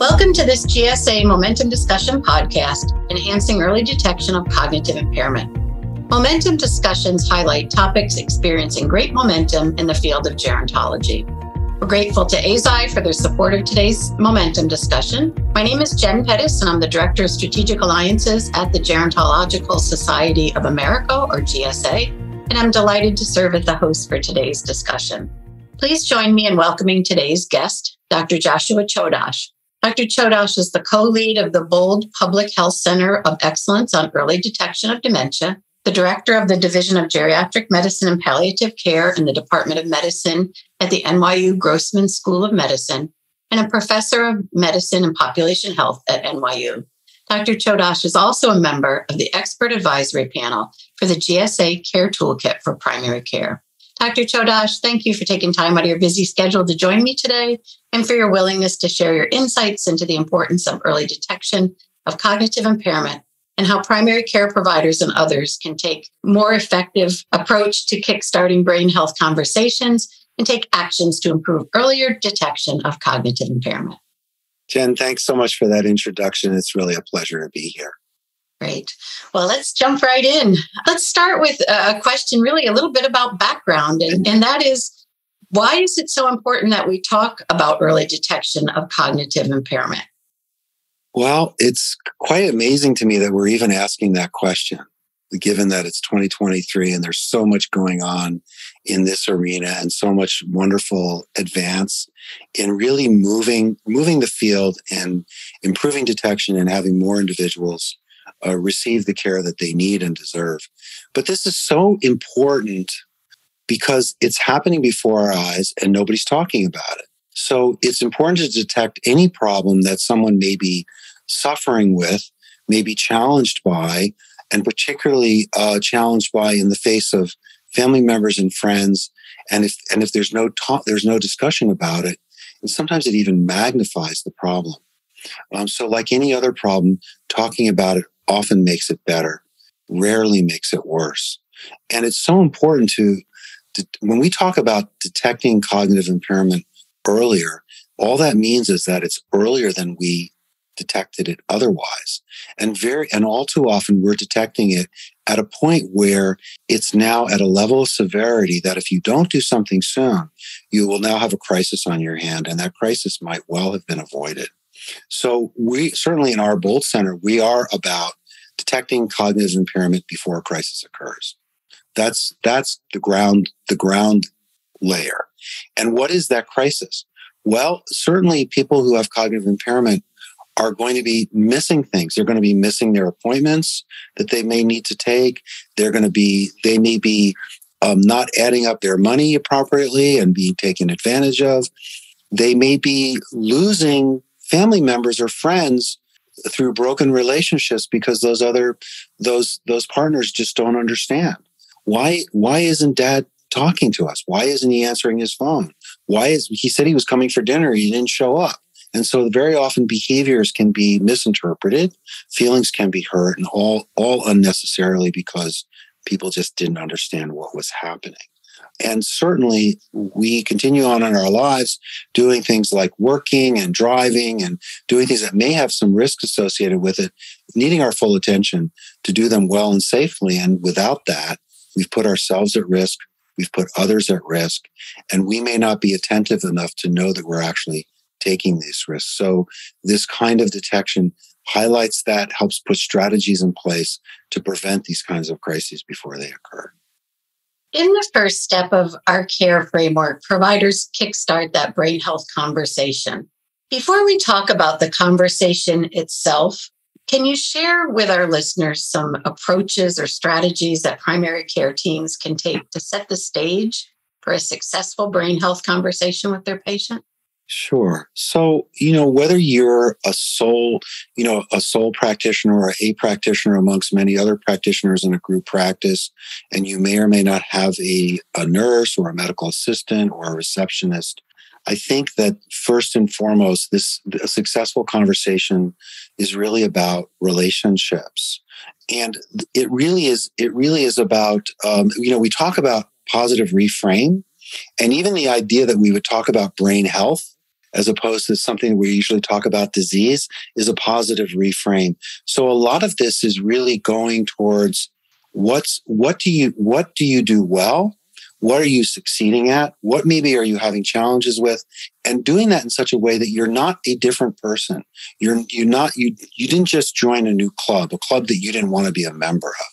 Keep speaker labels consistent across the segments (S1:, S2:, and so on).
S1: Welcome to this GSA Momentum Discussion podcast, enhancing early detection of cognitive impairment. Momentum discussions highlight topics experiencing great momentum in the field of gerontology. We're grateful to AZI for their support of today's Momentum discussion. My name is Jen Pettis, and I'm the Director of Strategic Alliances at the Gerontological Society of America, or GSA, and I'm delighted to serve as the host for today's discussion. Please join me in welcoming today's guest, Dr. Joshua Chodosh. Dr. Chodosh is the co-lead of the Bold Public Health Center of Excellence on Early Detection of Dementia, the director of the Division of Geriatric Medicine and Palliative Care in the Department of Medicine at the NYU Grossman School of Medicine, and a professor of medicine and population health at NYU. Dr. Chodosh is also a member of the expert advisory panel for the GSA KAER Toolkit for primary care. Dr. Chodosh, thank you for taking time out of your busy schedule to join me today and for your willingness to share your insights into the importance of early detection of cognitive impairment and how primary care providers and others can take more effective approach to kickstarting brain health conversations and take actions to improve earlier detection of cognitive impairment.
S2: Jen, thanks so much for that introduction. It's really a pleasure to be here.
S1: Great. Well, let's jump right in. Let's start with a question really a little bit about background, and that is, why is it so important that we talk about early detection of cognitive impairment?
S2: Well, it's quite amazing to me that we're even asking that question, given that it's 2023 and there's so much going on in this arena and so much wonderful advance in really moving the field and improving detection and having more individuals receive the care that they need and deserve. But this is so important because it's happening before our eyes and nobody's talking about it. So it's important to detect any problem that someone may be suffering with, may be challenged by, and particularly challenged by in the face of family members and friends. And if there's no talk, there's no discussion about it, and sometimes it even magnifies the problem. So like any other problem, talking about it often makes it better, rarely makes it worse. And it's so important to when we talk about detecting cognitive impairment earlier, all that means is that it's earlier than we detected it otherwise. And all too often we're detecting it at a point where it's now at a level of severity that if you don't do something soon, you will now have a crisis on your hand, and that crisis might well have been avoided. So we certainly in our Bold Center, we are about detecting cognitive impairment before a crisis occurs. That's the ground layer. And what is that crisis? Well, certainly people who have cognitive impairment are going to be missing things. They're going to be missing their appointments that they may need to take. They may be not adding up their money appropriately and being taken advantage of. They may be losing family members or friends through broken relationships because those partners just don't understand. Why isn't dad talking to us? Why isn't he answering his phone? He said he was coming for dinner, he didn't show up. And so very often behaviors can be misinterpreted, feelings can be hurt, and all unnecessarily because people just didn't understand what was happening. And certainly we continue on in our lives doing things like working and driving and doing things that may have some risk associated with it, needing our full attention to do them well and safely. And without that, we've put ourselves at risk, we've put others at risk, and we may not be attentive enough to know that we're actually taking these risks. So this kind of detection highlights that, helps put strategies in place to prevent these kinds of crises before they occur.
S1: In the first step of our care framework, providers kickstart that brain health conversation. Before we talk about the conversation itself, can you share with our listeners some approaches or strategies that primary care teams can take to set the stage for a successful brain health conversation with their patient?
S2: Sure. So, whether you're a sole practitioner or a practitioner amongst many other practitioners in a group practice, and you may or may not have a nurse or a medical assistant or a receptionist, I think that first and foremost, a successful conversation is really about relationships. And it really is about, we talk about positive reframe, and even the idea that we would talk about brain health as opposed to something we usually talk about disease, is a positive reframe. So a lot of this is really going towards what do you do well? What are you succeeding at? What maybe are you having challenges with? And doing that in such a way that you're not a different person. You didn't just join a new club, a club that you didn't want to be a member of.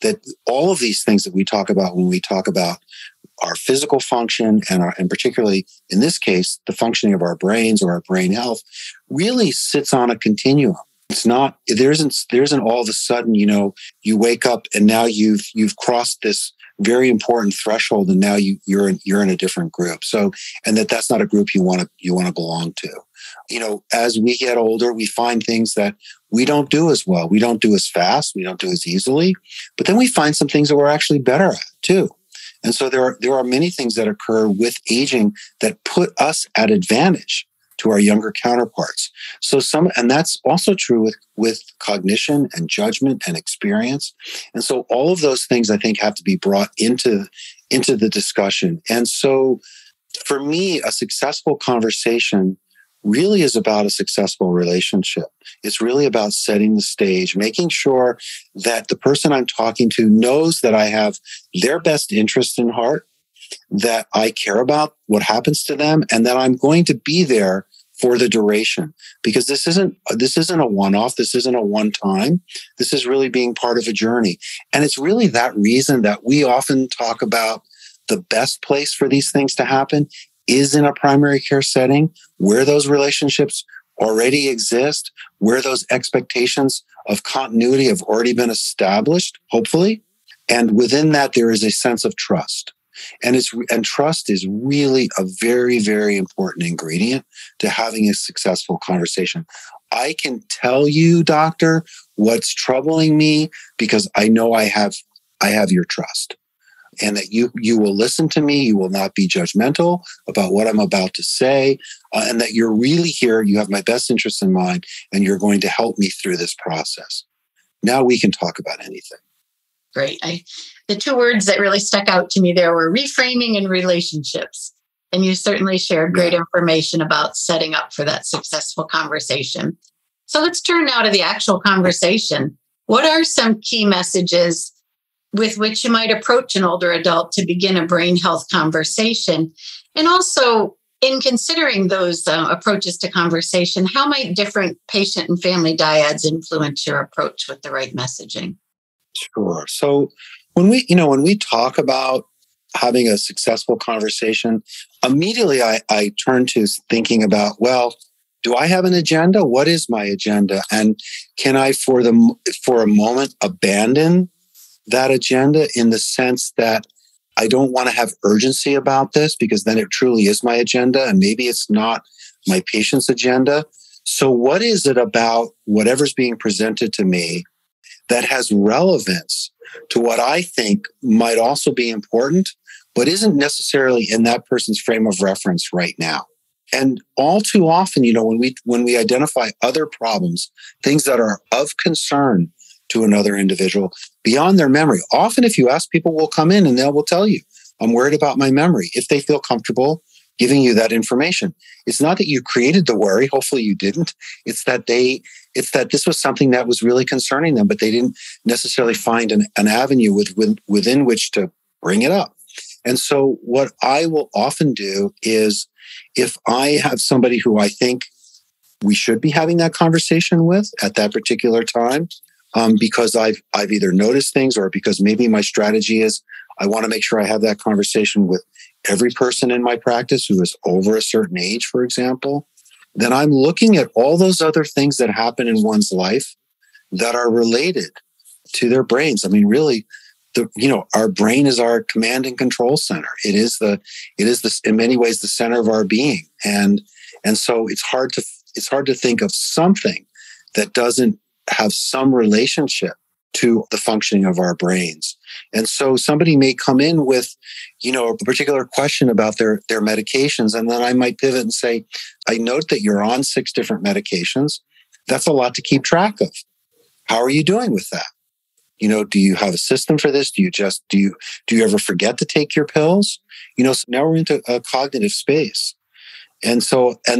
S2: That all of these things that we talk about when we talk about our physical function and particularly in this case, the functioning of our brains or our brain health really sits on a continuum. It's not, there isn't all of a sudden, you wake up and now you've crossed this very important threshold and now you're in a different group. So, and that's not a group you want to belong to. As we get older, we find things that we don't do as well. We don't do as fast. We don't do as easily, but then we find some things that we're actually better at too. And so there are many things that occur with aging that put us at advantage to our younger counterparts. And that's also true with cognition and judgment and experience. And so all of those things I think have to be brought into the discussion. And so for me, a successful conversation really is about a successful relationship. It's really about setting the stage, making sure that the person I'm talking to knows that I have their best interest in heart, that I care about what happens to them, and that I'm going to be there for the duration. Because this isn't a one-off. This isn't a one-time. This is really being part of a journey. And it's really that reason that we often talk about the best place for these things to happen is in a primary care setting where those relationships already exist, where those expectations of continuity have already been established, hopefully. And within that, there is a sense of trust. And trust is really a very, very important ingredient to having a successful conversation. I can tell you, doctor, what's troubling me because I know I have your trust. And that you will listen to me, you will not be judgmental about what I'm about to say, and that you're really here, you have my best interest in mind, and you're going to help me through this process. Now we can talk about anything.
S1: Great. The two words that really stuck out to me there were reframing and relationships. And you certainly shared great information about setting up for that successful conversation. So let's turn now to the actual conversation. What are some key messages with which you might approach an older adult to begin a brain health conversation? And also, in considering those approaches to conversation, how might different patient and family dyads influence your approach with the right messaging?
S2: Sure. So when we talk about having a successful conversation, immediately I turn to thinking about, well, do I have an agenda? What is my agenda? And can I, for a moment, abandon that agenda in the sense that I don't want to have urgency about this because then it truly is my agenda and maybe it's not my patient's agenda. So what is it about whatever's being presented to me that has relevance to what I think might also be important, but isn't necessarily in that person's frame of reference right now? And all too often, when we identify other problems, things that are of concern to another individual beyond their memory. Often if you ask, people will come in and they will tell you, I'm worried about my memory, if they feel comfortable giving you that information. It's not that you created the worry. Hopefully you didn't. It's that this was something that was really concerning them, but they didn't necessarily find an avenue within which to bring it up. And so what I will often do is if I have somebody who I think we should be having that conversation with at that particular time, because I've either noticed things or because maybe my strategy is I want to make sure I have that conversation with every person in my practice who is over a certain age, for example, then I'm looking at all those other things that happen in one's life that are related to their brains. I mean, really, our brain is our command and control center. It is in many ways the center of our being. And so it's hard to think of something that doesn't have some relationship to the functioning of our brains. And so somebody may come in with, a particular question about their medications. And then I might pivot and say, I note that you're on 6 different medications. That's a lot to keep track of. How are you doing with that? Do you have a system for this? Do you ever forget to take your pills? So now we're into a cognitive space. And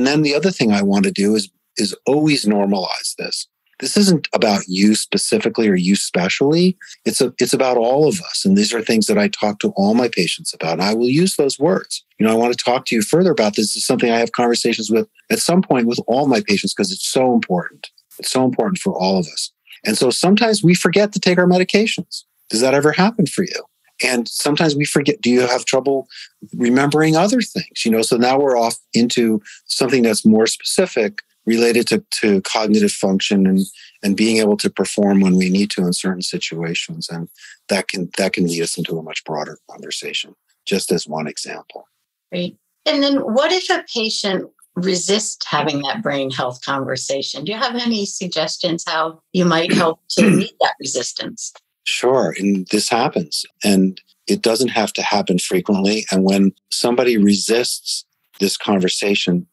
S2: then the other thing I want to do is always normalize this. This isn't about you specifically or you specially. It's about all of us. And these are things that I talk to all my patients about. And I will use those words. I want to talk to you further about this. This is something I have conversations with at some point with all my patients because it's so important. It's so important for all of us. And so sometimes we forget to take our medications. Does that ever happen for you? And sometimes we forget, do you have trouble remembering other things? So now we're off into something that's more specific related to cognitive function and being able to perform when we need to in certain situations. And that can lead us into a much broader conversation, just as one example.
S1: Great. And then what if a patient resists having that brain health conversation? Do you have any suggestions how you might help to meet that resistance?
S2: Sure. And this happens. And it doesn't have to happen frequently. And when somebody resists this conversation,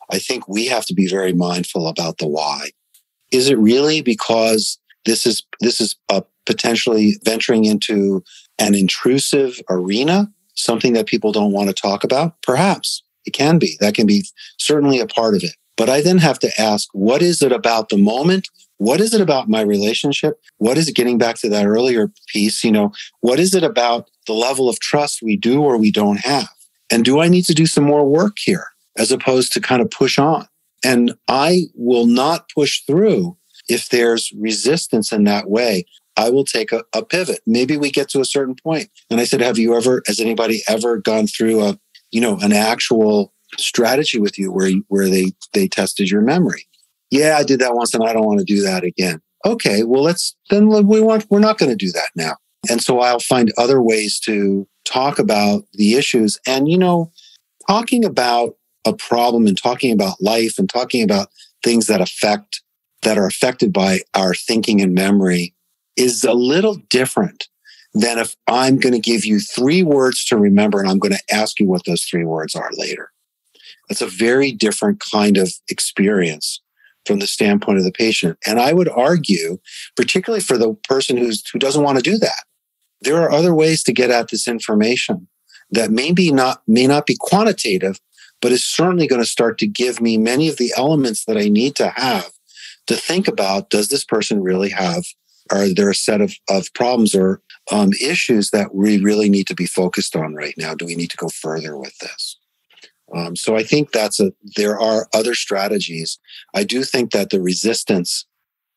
S2: I think we have to be very mindful about the why. Is it really because this is potentially venturing into an intrusive arena, something that people don't want to talk about? Perhaps it can be. That can be certainly a part of it. But I then have to ask, what is it about the moment? What is it about my relationship? What is it, getting back to that earlier piece, what is it about the level of trust we do or we don't have? And do I need to do some more work here as opposed to kind of push on? And I will not push through if there's resistance in that way. I will take a pivot. Maybe we get to a certain point. And I said, has anybody ever gone through an actual strategy with you where they tested your memory? Yeah, I did that once and I don't want to do that again. Okay, well, we're not going to do that now. And so I'll find other ways to talk about the issues. And, talking about a problem and talking about life and talking about things that are affected by our thinking and memory is a little different than if I'm going to give you 3 words to remember and I'm going to ask you what those 3 words are later. That's a very different kind of experience from the standpoint of the patient. And I would argue, particularly for the person who doesn't want to do that, there are other ways to get at this information that may not be quantitative, but is certainly going to start to give me many of the elements that I need to have to think about, does this person really have, are there a set of problems or issues that we really need to be focused on right now? Do we need to go further with this? So I think there are other strategies. I do think that the resistance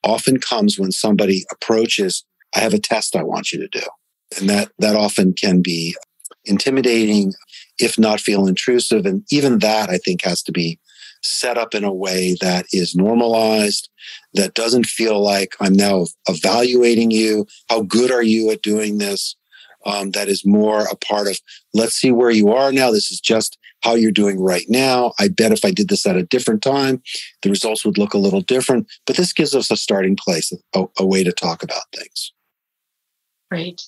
S2: often comes when somebody approaches, I have a test I want you to do. And that often can be intimidating, if not feel intrusive. And even that, I think, has to be set up in a way that is normalized, that doesn't feel like I'm now evaluating you. How good are you at doing this? That is more a part of, let's see where you are now. This is just how you're doing right now. I bet if I did this at a different time, the results would look a little different. But this gives us a starting place, a way to talk about things.
S1: Great.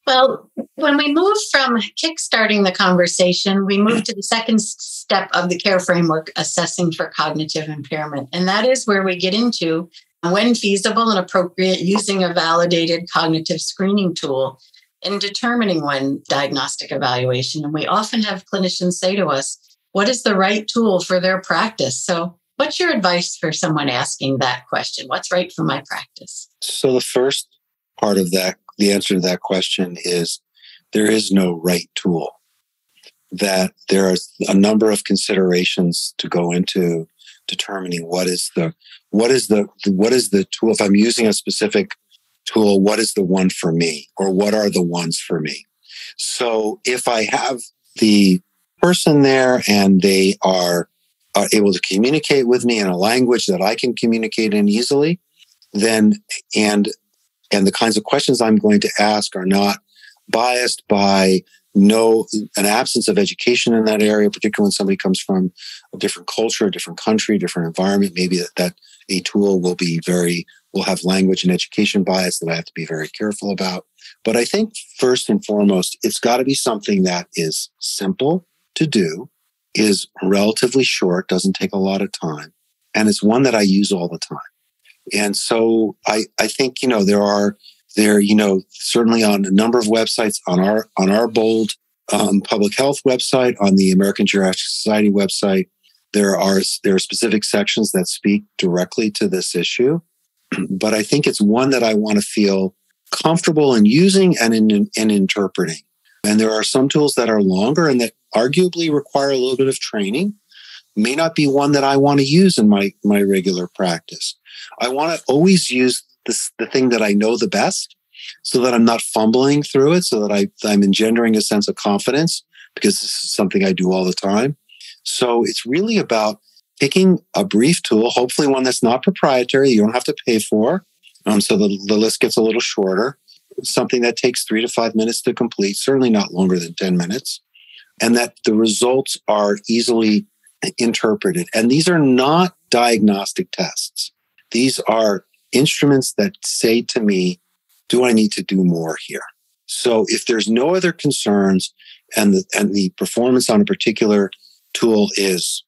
S1: Well, when we move from kickstarting the conversation, we move to the second step of the CARE framework, assessing for cognitive impairment. And that is where we get into, when feasible and appropriate, using a validated cognitive screening tool in determining when diagnostic evaluation. And we often have clinicians say to us, what is the right tool for their practice? So what's your advice for someone asking that question? What's right for my practice?
S2: So the first part of that, the answer to that question is there is no right tool. That there are a number of considerations to go into determining what is the tool. If I'm using a specific tool, what is the one for me, or what are the ones for me? So if I have the person there and they are able to communicate with me in a language that I can communicate in easily, then and the kinds of questions I'm going to ask are not biased by an absence of education in that area, particularly when somebody comes from a different culture, a different country, different environment. Maybe that a tool will have language and education bias that I have to be very careful about. But I think first and foremost, it's got to be something that is simple to do, is relatively short, doesn't take a lot of time, and it's one that I use all the time. And so I think, certainly on a number of websites, on our BOLD public health website, on the American Geriatric Society website, There are specific sections that speak directly to this issue, but I think it's one that I want to feel comfortable in using and in interpreting. And there are some tools that are longer and that arguably require a little bit of training. May not be one that I want to use in my regular practice. I want to always use the thing that I know the best, so that I'm not fumbling through it, so that I'm engendering a sense of confidence, because this is something I do all the time. So it's really about picking a brief tool, hopefully one that's not proprietary, you don't have to pay for, so the list gets a little shorter, something that takes 3 to 5 minutes to complete, certainly not longer than 10 minutes, and that the results are easily interpreted. And these are not diagnostic tests. These are instruments that say to me, do I need to do more here? So if there's no other concerns and the performance on a particular tool is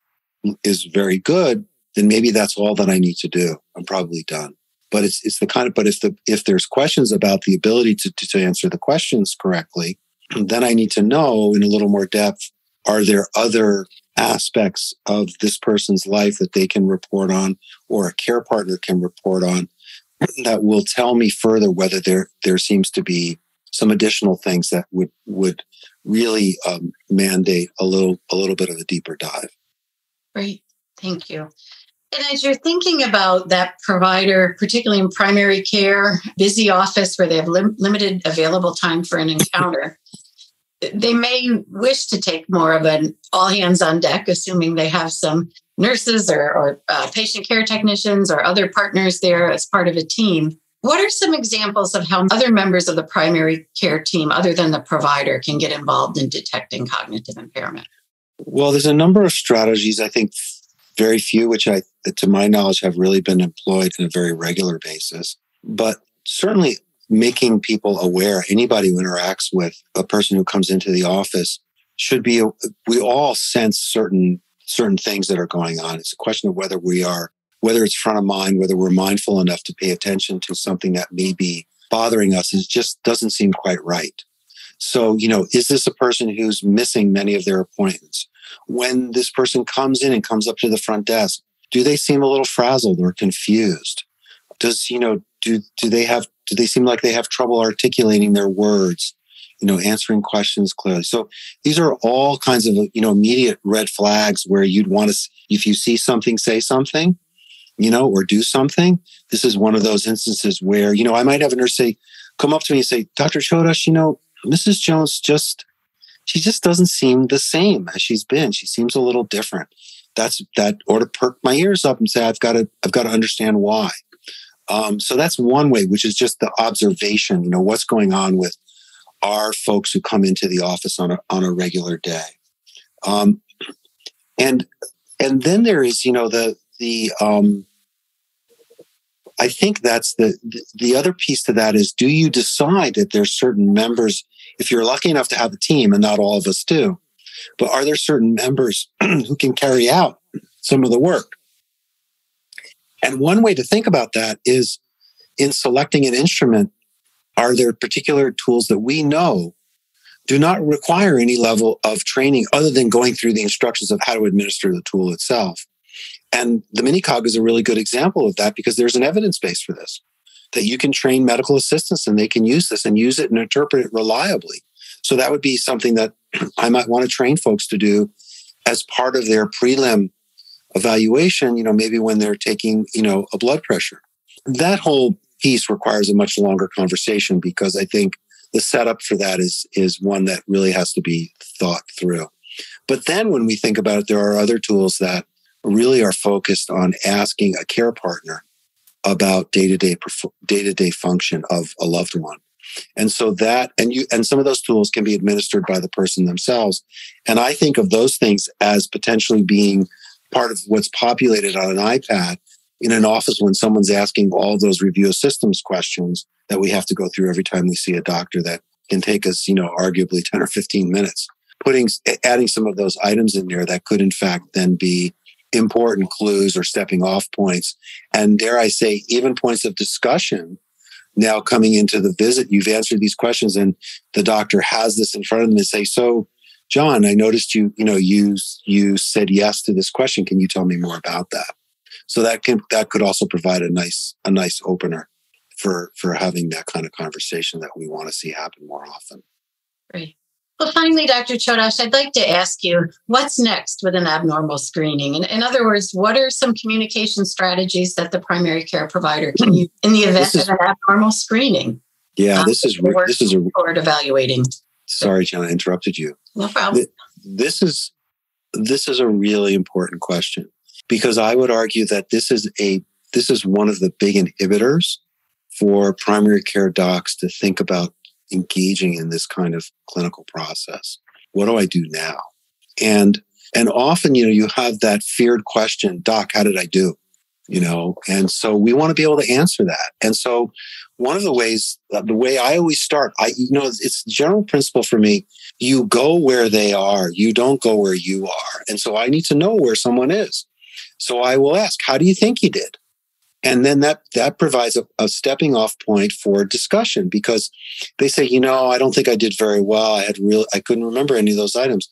S2: very good, then maybe that's all that I need to do. I'm probably done. But it's the kind of, but if there's questions about the ability to answer the questions correctly, then I need to know in a little more depth, are there other aspects of this person's life that they can report on, or a care partner can report on, that will tell me further whether there seems to be some additional things that would really mandate a little bit of a deeper dive.
S1: Great. Thank you. And as you're thinking about that provider, particularly in primary care, busy office where they have limited available time for an encounter, they may wish to take more of an all hands on deck, assuming they have some nurses or patient care technicians or other partners there as part of a team. What are some examples of how other members of the primary care team, other than the provider, can get involved in detecting cognitive impairment?
S2: Well, there's a number of strategies. I think very few, which to my knowledge, have really been employed on a very regular basis. But certainly making people aware, anybody who interacts with a person who comes into the office should be, we all sense certain things that are going on. It's a question of whether it's front of mind, whether we're mindful enough to pay attention to something that may be bothering us. It just doesn't seem quite right. So, is this a person who's missing many of their appointments? When this person comes in and comes up to the front desk, do they seem a little frazzled or confused? Do they seem like they have trouble articulating their words, answering questions clearly? So these are all kinds of, immediate red flags where you'd want to, if you see something, say something, or do something. This is one of those instances where, I might have a nurse come up to me and say, Dr. Chodosh, Mrs. Jones she just doesn't seem the same as she's been. She seems a little different. That ought to perk my ears up and say, I've got to understand why. So that's one way, which is just the observation, what's going on with our folks who come into the office on a regular day. And then there is, I think that's the other piece to that is, do you decide that there's certain members, if you're lucky enough to have a team, and not all of us do, but are there certain members who can carry out some of the work? And one way to think about that is, in selecting an instrument, are there particular tools that we know do not require any level of training other than going through the instructions of how to administer the tool itself? And the MiniCog is a really good example of that, because there's an evidence base for this, that you can train medical assistants and they can use this and use it and interpret it reliably. So that would be something that I might want to train folks to do as part of their prelim evaluation, maybe when they're taking, a blood pressure. That whole piece requires a much longer conversation, because I think the setup for that is one that really has to be thought through. But then when we think about it, there are other tools that really are focused on asking a care partner about day-to-day function of a loved one. And so that, and some of those tools can be administered by the person themselves. And I think of those things as potentially being part of what's populated on an iPad in an office when someone's asking all those review of systems questions that we have to go through every time we see a doctor, that can take us, arguably 10 or 15 minutes. Adding some of those items in there that could in fact then be important clues or stepping off points. And dare I say, even points of discussion. Now coming into the visit, you've answered these questions and the doctor has this in front of them and say, so John, I noticed you said yes to this question. Can you tell me more about that? So that could also provide a nice opener for having that kind of conversation that we want to see happen more often.
S1: Great. Well, finally, Dr. Chodosh, I'd like to ask you, what's next with an abnormal screening? In other words, what are some communication strategies that the primary care provider can use in the event of an abnormal screening?
S2: Yeah, this is
S1: toward evaluating.
S2: Sorry, John, I interrupted you.
S1: No problem.
S2: This is a really important question, because I would argue that this is one of the big inhibitors for primary care docs to think about engaging in this kind of clinical process. What do I do now? And often, you have that feared question, Doc, how did I do? And so we want to be able to answer that. And so one of the ways, the way I always start, it's the general principle for me, you go where they are, you don't go where you are. And so I need to know where someone is. So I will ask, how do you think you did? And then that provides a stepping off point for discussion, because they say, I don't think I did very well. I couldn't remember any of those items.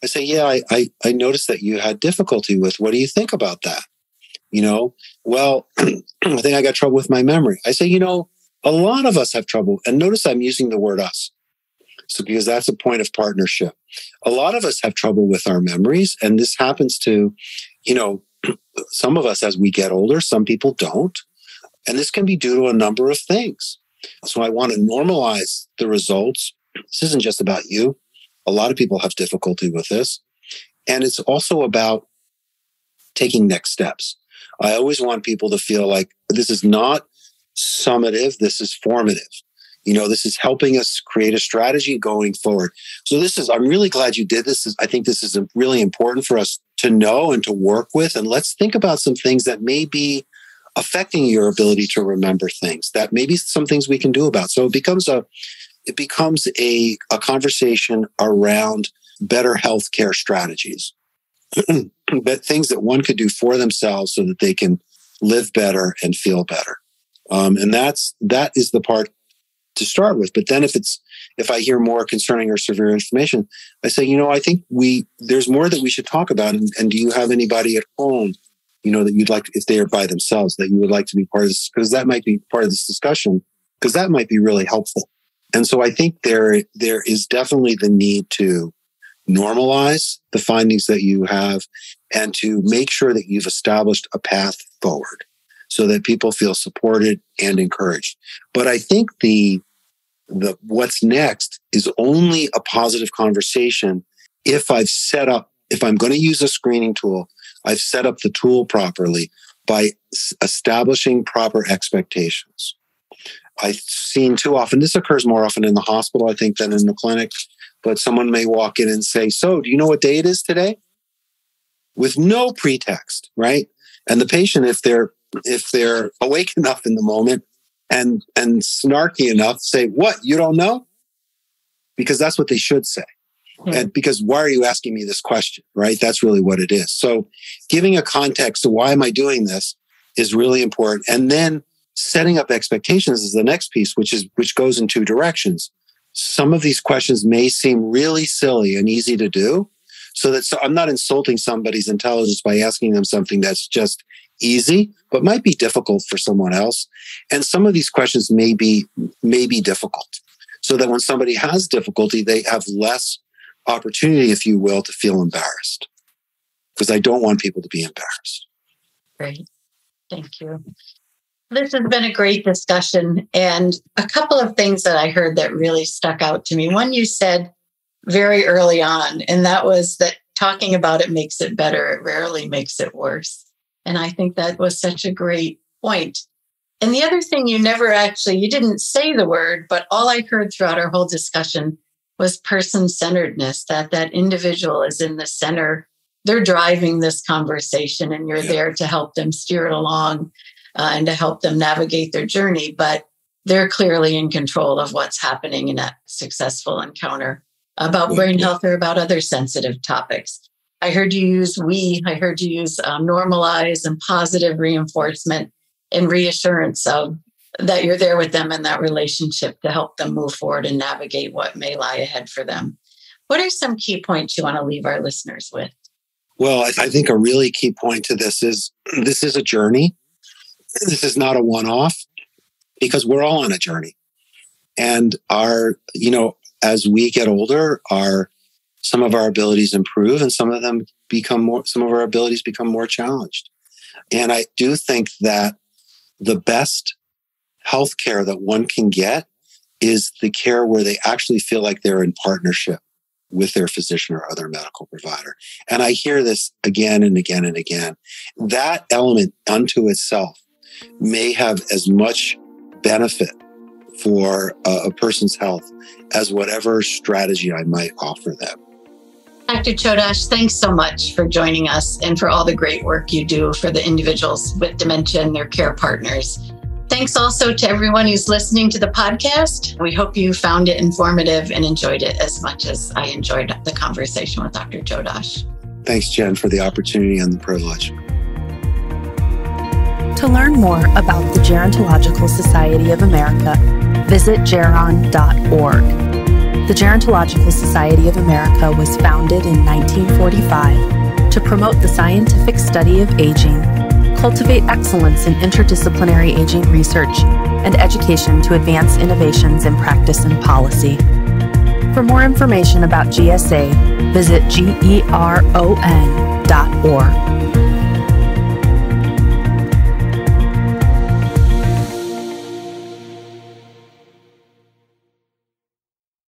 S2: I say, yeah, I noticed that you had difficulty with, what do you think about that? Well, I think I got trouble with my memory. I say, a lot of us have trouble. And notice I'm using the word us. So, because that's a point of partnership. A lot of us have trouble with our memories. And this happens to, some of us as we get older, some people don't. And this can be due to a number of things. So I want to normalize the results. This isn't just about you. A lot of people have difficulty with this. And it's also about taking next steps. I always want people to feel like this is not summative, this is formative. This is helping us create a strategy going forward. So I'm really glad you did this. I think this is really important for us to know and to work with. And let's think about some things that may be affecting your ability to remember things, that maybe some things we can do about. So it becomes a conversation around better healthcare strategies, but things that one could do for themselves so that they can live better and feel better. And that is the part to start with. But then if I hear more concerning or severe information, I say, I think there's more that we should talk about. And do you have anybody at home, that you'd like, if they are by themselves, that you would like to be part of this? Because that might be part of this discussion, because that might be really helpful. And so I think there is definitely the need to normalize the findings that you have and to make sure that you've established a path forward so that people feel supported and encouraged. But I think the what's next is only a positive conversation if I'm going to use a screening tool, I've set up the tool properly by establishing proper expectations. I've seen too often, this occurs more often in the hospital, I think, than in the clinic, but someone may walk in and say, so do you know what day it is today? With no pretext, right? And the patient, if they're awake enough in the moment and snarky enough, say, what, you don't know? Because that's what they should say. Mm-hmm. And because why are you asking me this question, right? That's really what it is. So giving a context to why am I doing this is really important. And then setting up expectations is the next piece, which goes in two directions. Some of these questions may seem really silly and easy to do. So I'm not insulting somebody's intelligence by asking them something that's just easy, but might be difficult for someone else. And some of these questions may be difficult, so that when somebody has difficulty, they have less opportunity, if you will, to feel embarrassed. Because I don't want people to be embarrassed.
S1: Great. Thank you. This has been a great discussion. And a couple of things that I heard that really stuck out to me. One you said very early on, and that was that talking about it makes it better. It rarely makes it worse. And I think that was such a great point. And the other thing you didn't say the word, but all I heard throughout our whole discussion was person-centeredness, that individual is in the center. They're driving this conversation and you're there to help them steer it along and to help them navigate their journey. But they're clearly in control of what's happening in that successful encounter about brain health or about other sensitive topics. I heard you use I heard you use normalize and positive reinforcement and reassurance of that you're there with them in that relationship to help them move forward and navigate what may lie ahead for them. What are some key points you want to leave our listeners with?
S2: Well, I think a really key point to this is a journey. This is not a one-off, because we're all on a journey. And as we get older, some of our abilities improve and some of our abilities become more challenged. And I do think that the best healthcare that one can get is the care where they actually feel like they're in partnership with their physician or other medical provider. And I hear this again and again and again. That element unto itself may have as much benefit for a person's health as whatever strategy I might offer them.
S1: Dr. Chodosh, thanks so much for joining us and for all the great work you do for the individuals with dementia and their care partners. Thanks also to everyone who's listening to the podcast. We hope you found it informative and enjoyed it as much as I enjoyed the conversation with Dr. Chodosh.
S2: Thanks, Jen, for the opportunity and the privilege.
S3: To learn more about the Gerontological Society of America, visit geron.org. The Gerontological Society of America was founded in 1945 to promote the scientific study of aging, cultivate excellence in interdisciplinary aging research, and education to advance innovations in practice and policy. For more information about GSA, visit geron.org.